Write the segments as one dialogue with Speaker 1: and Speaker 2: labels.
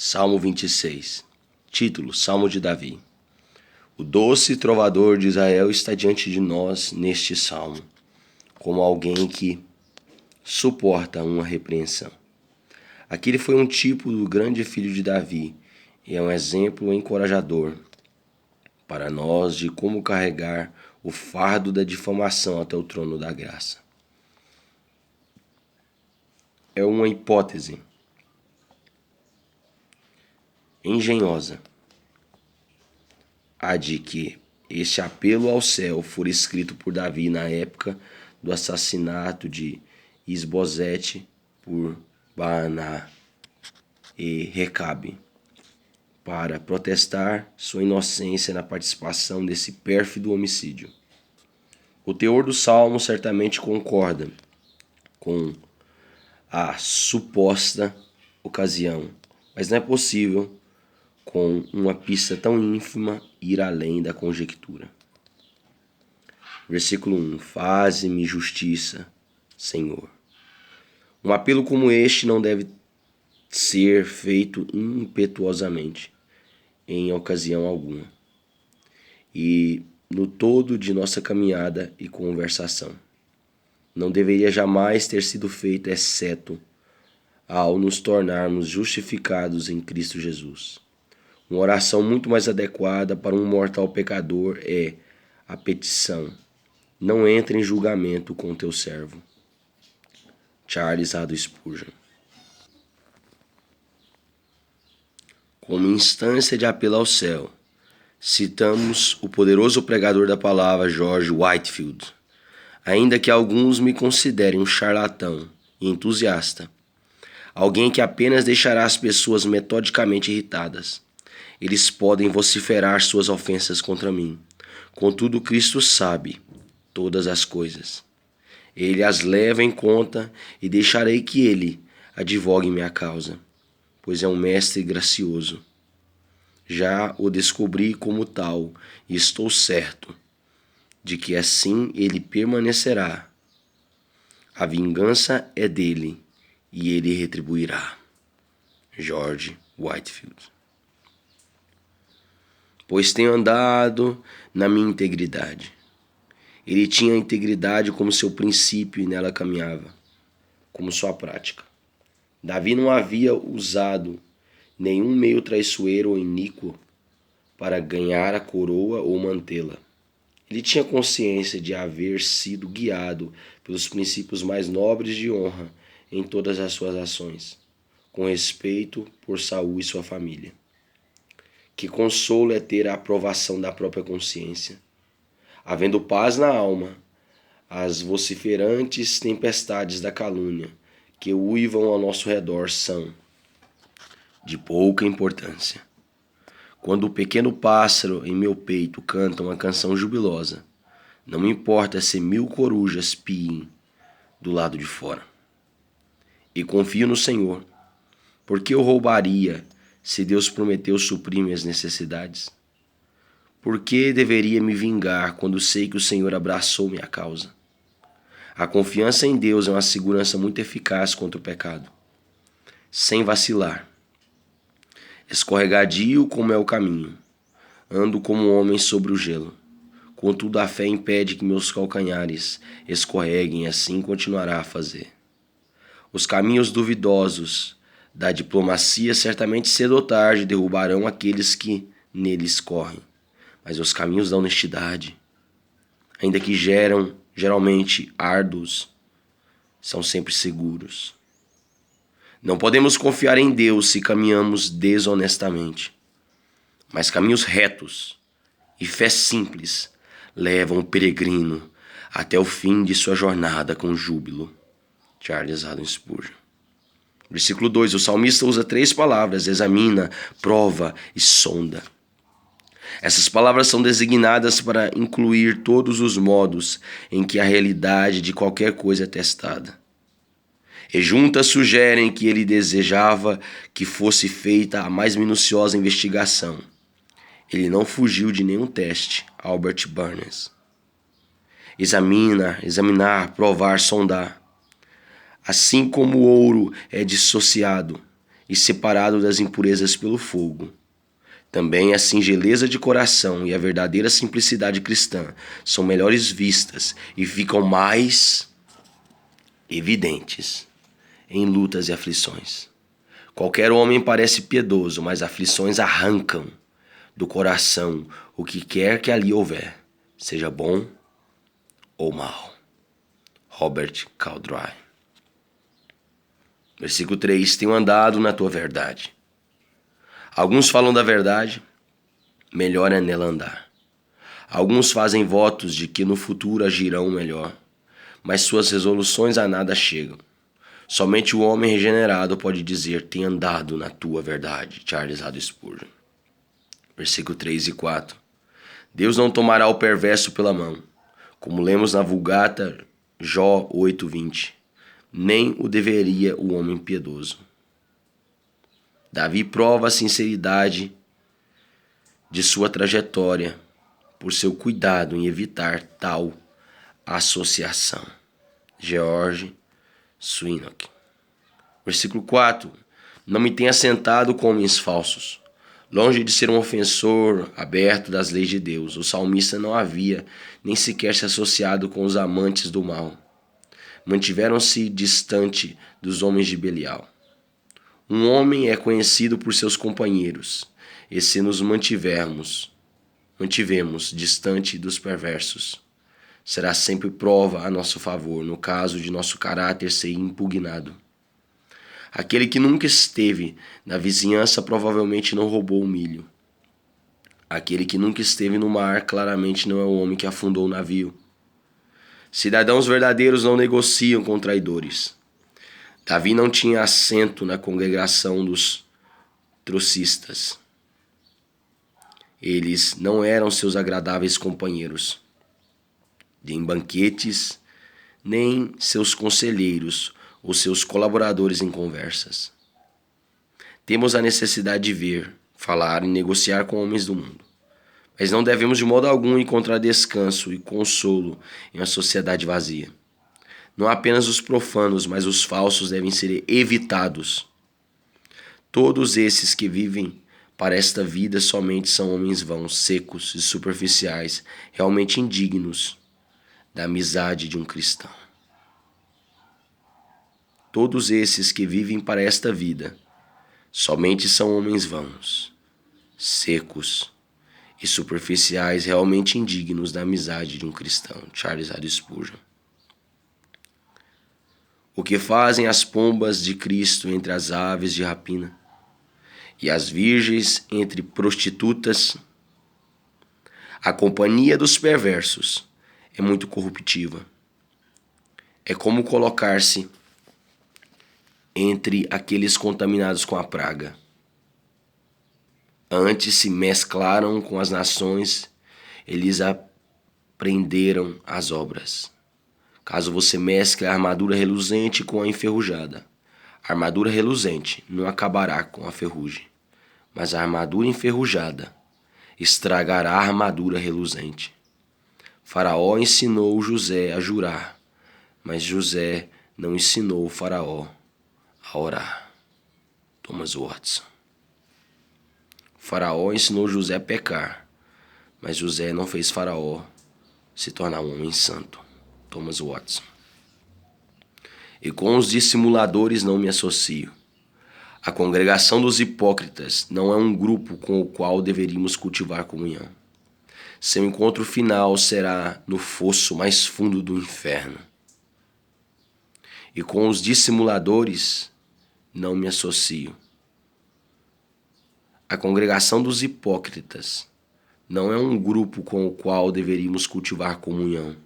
Speaker 1: Salmo 26. Título: Salmo de Davi. O doce trovador de Israel está diante de nós neste salmo, como alguém que suporta uma repreensão. Aquele foi um tipo do grande filho de Davi e é um exemplo encorajador para nós de como carregar o fardo da difamação até o trono da graça. É uma hipótese engenhosa a de que este apelo ao céu for escrito por Davi na época do assassinato de Isbosete por Baaná e Recabe, para protestar sua inocência na participação desse pérfido homicídio. O teor do salmo certamente concorda com a suposta ocasião, mas não é possível, com uma pista tão ínfima, ir além da conjectura. Versículo 1. Faze-me justiça, Senhor. Um apelo como este não deve ser feito impetuosamente, em ocasião alguma, e no todo de nossa caminhada e conversação. Não deveria jamais ter sido feito, exceto ao nos tornarmos justificados em Cristo Jesus. Uma oração muito mais adequada para um mortal pecador é a petição: não entre em julgamento com teu servo. Charles Haddon Spurgeon. Como instância de apelo ao céu, citamos o poderoso pregador da palavra George Whitefield. Ainda que alguns me considerem um charlatão e entusiasta, alguém que apenas deixará as pessoas metodicamente irritadas, eles podem vociferar suas ofensas contra mim. Contudo, Cristo sabe todas as coisas. Ele as leva em conta e deixarei que ele advogue minha causa, pois é um mestre gracioso. Já o descobri como tal e estou certo de que assim ele permanecerá. A vingança é dele e ele retribuirá. George Whitefield. Pois tenho andado na minha integridade. Ele tinha a integridade como seu princípio e nela caminhava, como sua prática. Davi não havia usado nenhum meio traiçoeiro ou iníquo para ganhar a coroa ou mantê-la. Ele tinha consciência de haver sido guiado pelos princípios mais nobres de honra em todas as suas ações, com respeito por Saul e sua família. Que consolo é ter a aprovação da própria consciência. Havendo paz na alma, as vociferantes tempestades da calúnia que uivam ao nosso redor são de pouca importância. Quando o pequeno pássaro em meu peito canta uma canção jubilosa, não me importa se 1000 corujas piem do lado de fora. E confio no Senhor, porque eu roubaria se Deus prometeu suprir minhas necessidades? Por que deveria me vingar quando sei que o Senhor abraçou minha causa? A confiança em Deus é uma segurança muito eficaz contra o pecado. Sem vacilar. Escorregadio como é o caminho, ando como um homem sobre o gelo. Contudo, a fé impede que meus calcanhares escorreguem, e assim continuará a fazer. Os caminhos duvidosos da diplomacia certamente cedo ou tarde derrubarão aqueles que neles correm, mas os caminhos da honestidade, ainda que geralmente árduos, são sempre seguros. Não podemos confiar em Deus se caminhamos desonestamente, mas caminhos retos e fé simples levam o peregrino até o fim de sua jornada com júbilo. Charles Haddon Spurgeon. Versículo 2. O salmista usa 3 palavras: examina, prova e sonda. Essas palavras são designadas para incluir todos os modos em que a realidade de qualquer coisa é testada. E juntas sugerem que ele desejava que fosse feita a mais minuciosa investigação. Ele não fugiu de nenhum teste. Albert Barnes. Examinar, provar, sondar. Assim como o ouro é dissociado e separado das impurezas pelo fogo. Também a singeleza de coração e a verdadeira simplicidade cristã são melhores vistas e ficam mais evidentes em lutas e aflições. Qualquer homem parece piedoso, mas aflições arrancam do coração o que quer que ali houver, seja bom ou mal. Robert Caldry. Versículo 3. Tenho andado na tua verdade. Alguns falam da verdade, melhor é nela andar. Alguns fazem votos de que no futuro agirão melhor, mas suas resoluções a nada chegam. Somente o homem regenerado pode dizer, tenho andado na tua verdade. Charles Haddon Spurgeon. Versículo 3 e 4. Deus não tomará o perverso pela mão, como lemos na Vulgata Jó 8:20. Nem o deveria o homem piedoso. Davi prova a sinceridade de sua trajetória por seu cuidado em evitar tal associação. George Swinnock. Versículo 4. Não me tenha sentado com homens falsos. Longe de ser um ofensor aberto das leis de Deus, o salmista não havia nem sequer se associado com os amantes do mal. Mantiveram-se distante dos homens de Belial. Um homem é conhecido por seus companheiros, e se nos mantivemos distante dos perversos, será sempre prova a nosso favor, no caso de nosso caráter ser impugnado. Aquele que nunca esteve na vizinhança provavelmente não roubou o milho. Aquele que nunca esteve no mar claramente não é o homem que afundou o navio. Cidadãos verdadeiros não negociam com traidores. Davi não tinha assento na congregação dos trocistas. Eles não eram seus agradáveis companheiros, nem banquetes, nem seus conselheiros ou seus colaboradores em conversas. Temos a necessidade de ver, falar e negociar com homens do mundo, mas não devemos de modo algum encontrar descanso e consolo em uma sociedade vazia. Não apenas os profanos, mas os falsos devem ser evitados. Todos esses que vivem para esta vida somente são homens vãos, secos e superficiais, realmente indignos da amizade de um cristão. Todos esses que vivem para esta vida somente são homens vãos, secos e superficiais, realmente indignos da amizade de um cristão. Charles Haddon Spurgeon. O que fazem as pombas de Cristo entre as aves de rapina e as virgens entre prostitutas? A companhia dos perversos é muito corruptiva. É como colocar-se entre aqueles contaminados com a praga. Antes se mesclaram com as nações, eles aprenderam as obras. Caso você mescle a armadura reluzente com a enferrujada, a armadura reluzente não acabará com a ferrugem, mas a armadura enferrujada estragará a armadura reluzente. Faraó ensinou José a jurar, mas José não ensinou o Faraó a orar. Thomas Watson. Faraó ensinou José a pecar, mas José não fez Faraó se tornar um homem santo. Thomas Watson. E com os dissimuladores não me associo. A congregação dos hipócritas não é um grupo com o qual deveríamos cultivar comunhão. Seu encontro final será no fosso mais fundo do inferno. E com os dissimuladores não me associo. A congregação dos hipócritas não é um grupo com o qual deveríamos cultivar comunhão.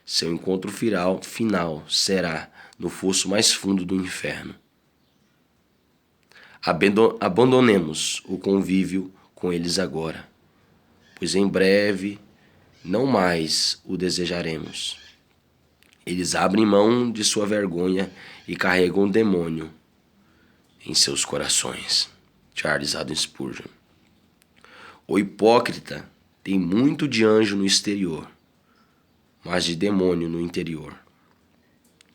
Speaker 1: Seu encontro final será no fosso mais fundo do inferno. Abandonemos o convívio com eles agora, pois em breve não mais o desejaremos. Eles abrem mão de sua vergonha e carregam um demônio em seus corações. Charles Haddon Spurgeon. O hipócrita tem muito de anjo no exterior, mas de demônio no interior.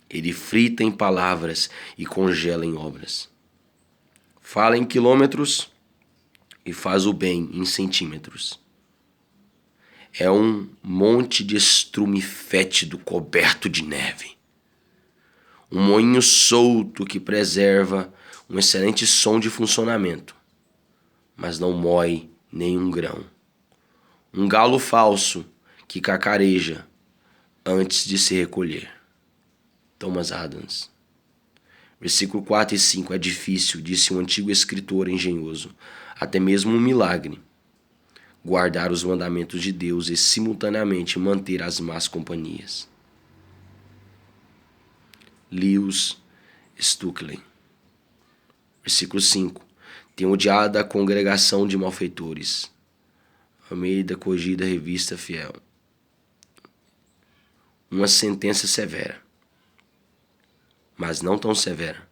Speaker 1: Ele frita em palavras e congela em obras. Fala em quilômetros e faz o bem em centímetros. É um monte de estrume fétido coberto de neve. Um moinho solto que preserva um excelente som de funcionamento, mas não mói nenhum grão. Um galo falso que cacareja antes de se recolher. Thomas Adams. Versículo 4 e 5. É difícil, disse um antigo escritor engenhoso, até mesmo um milagre, guardar os mandamentos de Deus e simultaneamente manter as más companhias. Lewis Stuckley. Versículo 5. Tenho odiado a congregação de malfeitores. Almeida Corrigida, Revista Fiel. Uma sentença severa, mas não tão severa.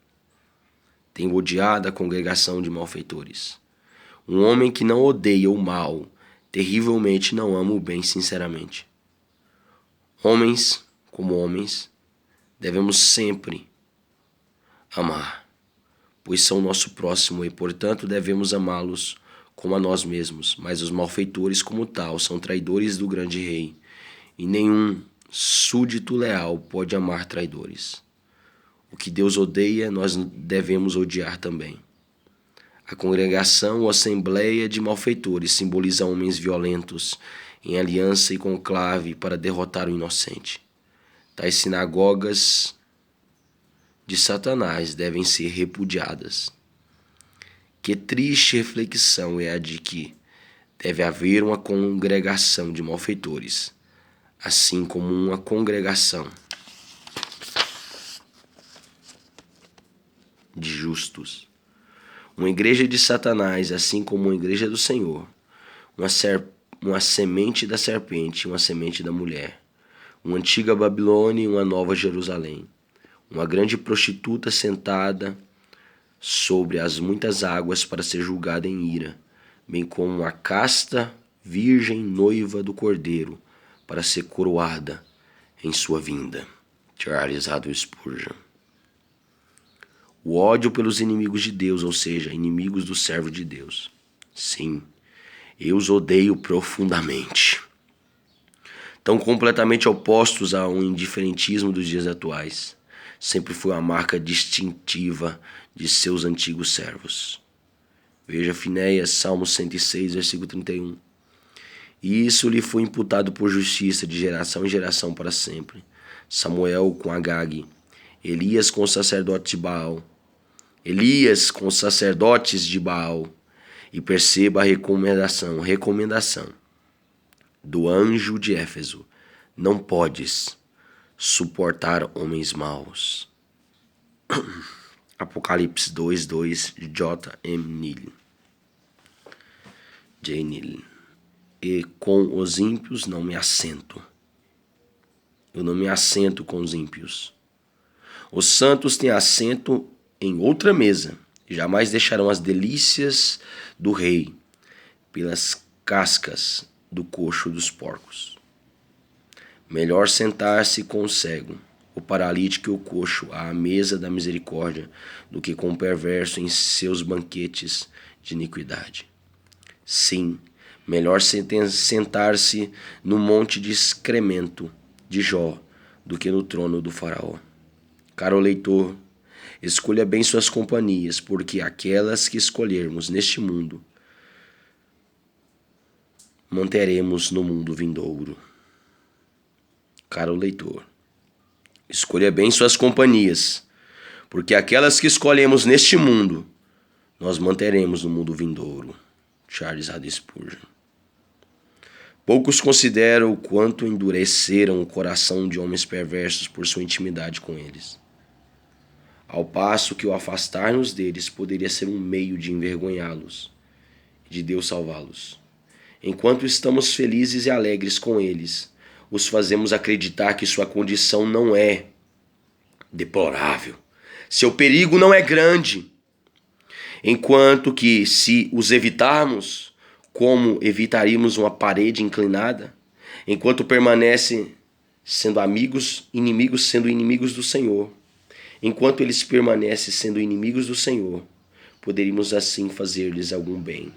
Speaker 1: Tenho odiado a congregação de malfeitores. Um homem que não odeia o mal, terrivelmente não ama o bem sinceramente. Homens, como homens, devemos sempre amar, pois são nosso próximo e, portanto, devemos amá-los como a nós mesmos. Mas os malfeitores, como tal, são traidores do grande rei, e nenhum súdito leal pode amar traidores. O que Deus odeia, nós devemos odiar também. A congregação ou assembleia de malfeitores simboliza homens violentos em aliança e conclave para derrotar o inocente. Tais sinagogas de Satanás devem ser repudiadas. Que triste reflexão é a de que deve haver uma congregação de malfeitores, assim como uma congregação de justos. Uma igreja de Satanás, assim como uma igreja do Senhor. Uma semente da serpente, uma semente da mulher. Uma antiga Babilônia e uma nova Jerusalém. Uma grande prostituta sentada sobre as muitas águas para ser julgada em ira, bem como uma casta virgem noiva do Cordeiro para ser coroada em sua vinda. Charles Haddon Spurgeon. O ódio pelos inimigos de Deus, ou seja, inimigos do servo de Deus. Sim, eu os odeio profundamente. Tão completamente opostos a um indiferentismo dos dias atuais. Sempre foi a marca distintiva de seus antigos servos. Veja Finéias, Salmo 106, versículo 31. E isso lhe foi imputado por justiça de geração em geração para sempre. Samuel com Agag, Elias com os sacerdotes de Baal. Elias com os sacerdotes de Baal. E perceba a recomendação do anjo de Éfeso. Não podes suportar homens maus. Apocalipse 2:2 de J. Neil. E com os ímpios não me assento. Eu não me assento com os ímpios. Os santos têm assento em outra mesa, e jamais deixarão as delícias do rei pelas cascas do coxo dos porcos. Melhor sentar-se com o cego, o paralítico e o coxo à mesa da misericórdia, do que com o perverso em seus banquetes de iniquidade. Sim, melhor sentar-se no monte de excremento de Jó do que no trono do faraó. Caro leitor, escolha bem suas companhias, porque aquelas que escolhermos neste mundo, manteremos no mundo vindouro. Caro leitor, escolha bem suas companhias, porque aquelas que escolhemos neste mundo, nós manteremos no mundo vindouro. Charles Haddon Spurgeon. Poucos consideram o quanto endureceram o coração de homens perversos por sua intimidade com eles, ao passo que o afastar-nos deles poderia ser um meio de envergonhá-los e de Deus salvá-los. Enquanto estamos felizes e alegres com eles, os fazemos acreditar que sua condição não é deplorável, seu perigo não é grande, enquanto que, se os evitarmos, como evitaríamos uma parede inclinada, enquanto permanecem sendo inimigos sendo inimigos do Senhor, enquanto eles permanecem sendo inimigos do Senhor, poderíamos assim fazer-lhes algum bem,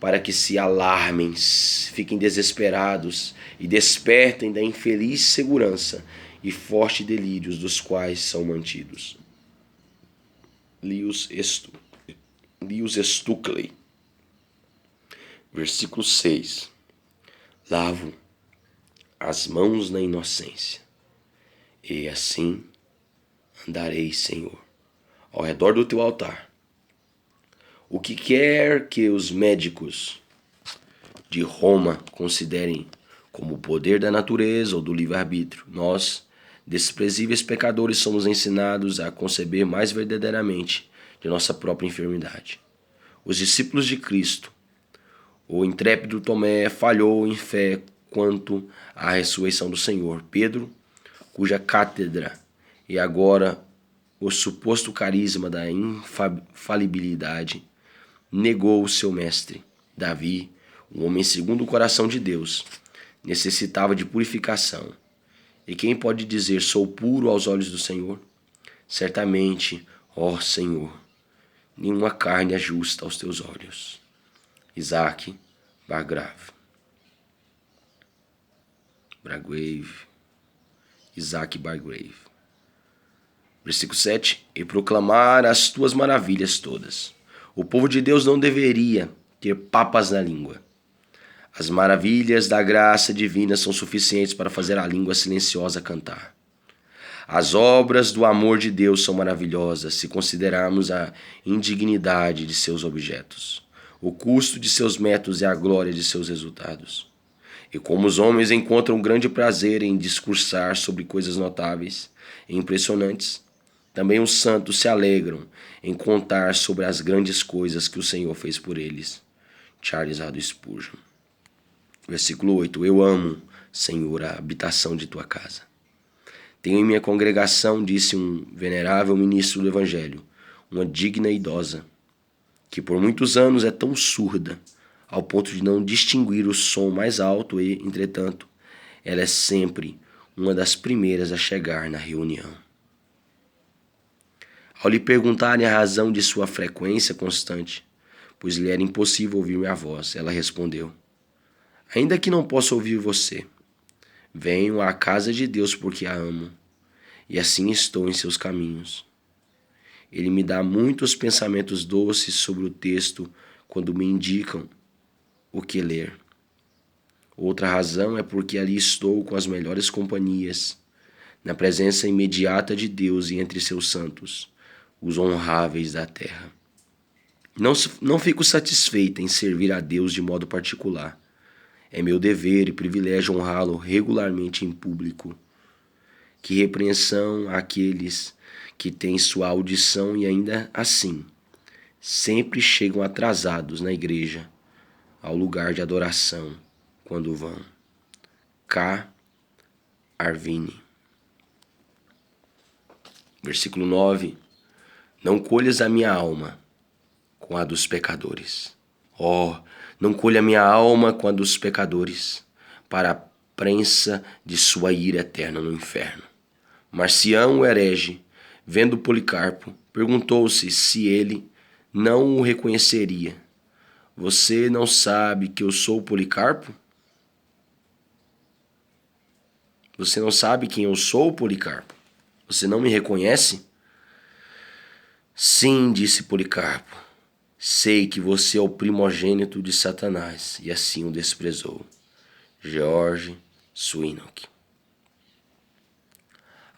Speaker 1: para que se alarmem, fiquem desesperados e despertem da infeliz segurança e forte delírios dos quais são mantidos. Lewis Stuckley. Versículo 6. Lavo as mãos na inocência, e assim andarei, Senhor, ao redor do teu altar. O que quer que os médicos de Roma considerem como o poder da natureza ou do livre-arbítrio, nós, desprezíveis pecadores, somos ensinados a conceber mais verdadeiramente de nossa própria enfermidade. Os discípulos de Cristo, o intrépido Tomé, falhou em fé quanto à ressurreição do Senhor. Pedro, cuja cátedra e agora o suposto carisma da infalibilidade, negou o seu mestre. Davi, um homem segundo o coração de Deus, necessitava de purificação. E quem pode dizer, sou puro aos olhos do Senhor? Certamente, ó Senhor, nenhuma carne é justa aos teus olhos. Isaac Bargrave. Isaac Bargrave. Versículo 7. E proclamar as tuas maravilhas todas. O povo de Deus não deveria ter papas na língua. As maravilhas da graça divina são suficientes para fazer a língua silenciosa cantar. As obras do amor de Deus são maravilhosas se considerarmos a indignidade de seus objetos, o custo de seus métodos e a glória de seus resultados. E como os homens encontram grande prazer em discursar sobre coisas notáveis e impressionantes, também os santos se alegram em contar sobre as grandes coisas que o Senhor fez por eles. Charles Haddon Spurgeon. Versículo 8. Eu amo, Senhor, a habitação de tua casa. Tenho em minha congregação, disse um venerável ministro do Evangelho, uma digna idosa, que por muitos anos é tão surda, ao ponto de não distinguir o som mais alto e, entretanto, ela é sempre uma das primeiras a chegar na reunião. Ao lhe perguntarem a razão de sua frequência constante, pois lhe era impossível ouvir minha voz, ela respondeu, ainda que não possa ouvir você, venho à casa de Deus porque a amo, e assim estou em seus caminhos. Ele me dá muitos pensamentos doces sobre o texto quando me indicam o que ler. Outra razão é porque ali estou com as melhores companhias, na presença imediata de Deus e entre seus santos, os honráveis da terra. Não fico satisfeita em servir a Deus de modo particular. É meu dever e privilégio honrá-lo regularmente em público. Que repreensão àqueles que têm sua audição e ainda assim sempre chegam atrasados na igreja, ao lugar de adoração, quando vão. K. Arvine. Versículo 9. Não colhas a minha alma com a dos pecadores. Não colha a minha alma com a dos pecadores, para a prensa de sua ira eterna no inferno. Marcião, o herege, vendo Policarpo, perguntou-se se ele não o reconheceria. Você não sabe que eu sou Policarpo? Você não sabe quem eu sou, Policarpo? Você não me reconhece? Sim, disse Policarpo. Sei que você é o primogênito de Satanás, e assim o desprezou. George Swinnock.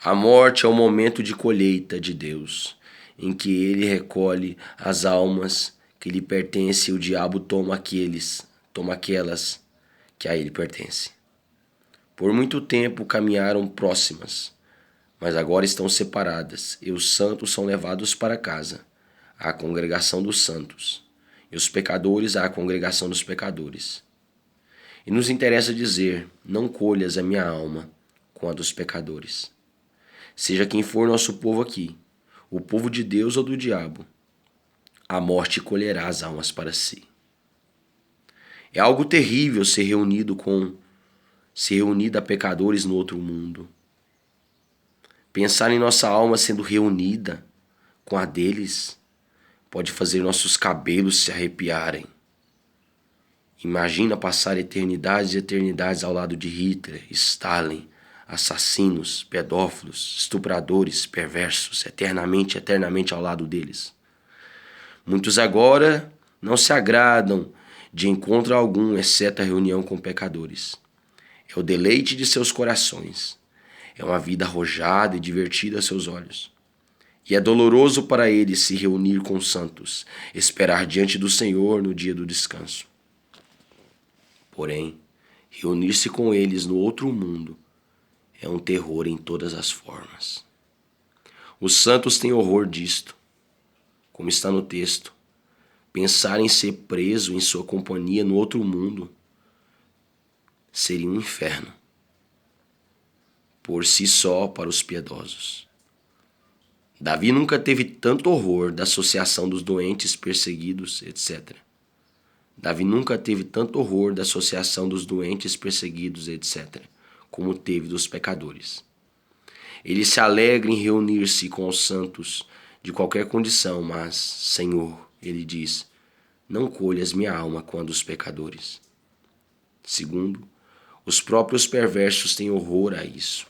Speaker 1: A morte é o momento de colheita de Deus, em que ele recolhe as almas que lhe pertencem e o diabo toma aquelas que a ele pertencem. Por muito tempo caminharam próximas, mas agora estão separadas, e os santos são levados para casa, à congregação dos santos, e os pecadores à congregação dos pecadores. E nos interessa dizer, não colhas a minha alma com a dos pecadores. Seja quem for nosso povo aqui, o povo de Deus ou do diabo, a morte colherá as almas para si. É algo terrível ser reunido a pecadores no outro mundo. Pensar em nossa alma sendo reunida com a deles pode fazer nossos cabelos se arrepiarem. Imagina passar eternidades e eternidades ao lado de Hitler, Stalin, assassinos, pedófilos, estupradores, perversos, eternamente, eternamente ao lado deles. Muitos agora não se agradam de encontro algum, exceto a reunião com pecadores. É o deleite de seus corações. É uma vida arrojada e divertida a seus olhos. E é doloroso para eles se reunir com os santos, esperar diante do Senhor no dia do descanso. Porém, reunir-se com eles no outro mundo é um terror em todas as formas. Os santos têm horror disto, como está no texto. Pensar em ser preso em sua companhia no outro mundo seria um inferno, por si só, para os piedosos. Davi nunca teve tanto horror da associação dos doentes, perseguidos, etc. Davi nunca teve tanto horror da associação dos doentes, perseguidos, etc., como teve dos pecadores. Ele se alegra em reunir-se com os santos de qualquer condição, mas, Senhor, ele diz, não colhas minha alma com a dos pecadores. Segundo, os próprios perversos têm horror a isso.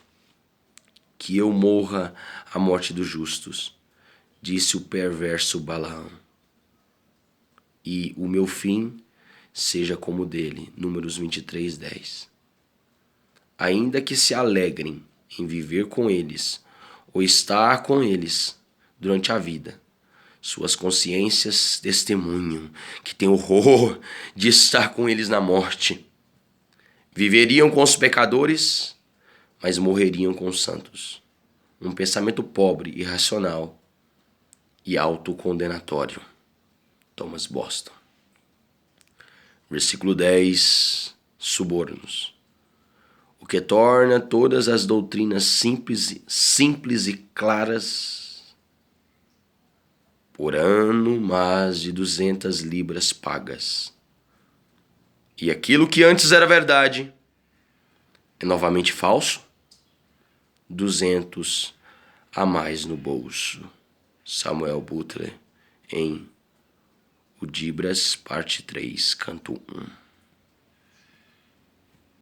Speaker 1: Que eu morra a morte dos justos, disse o perverso Balaão, e o meu fim seja como o dele. Números 23, 10. Ainda que se alegrem em viver com eles ou estar com eles durante a vida, suas consciências testemunham que têm horror de estar com eles na morte. Viveriam com os pecadores, mas morreriam com os santos. Um pensamento pobre, irracional e autocondenatório. Thomas Boston. Versículo 10. Subornos. O que torna todas as doutrinas simples e claras. Por ano, mais de 200 libras pagas. E aquilo que antes era verdade é novamente falso? 200 a mais no bolso. Samuel Butler, em O Dibras, parte 3, canto 1.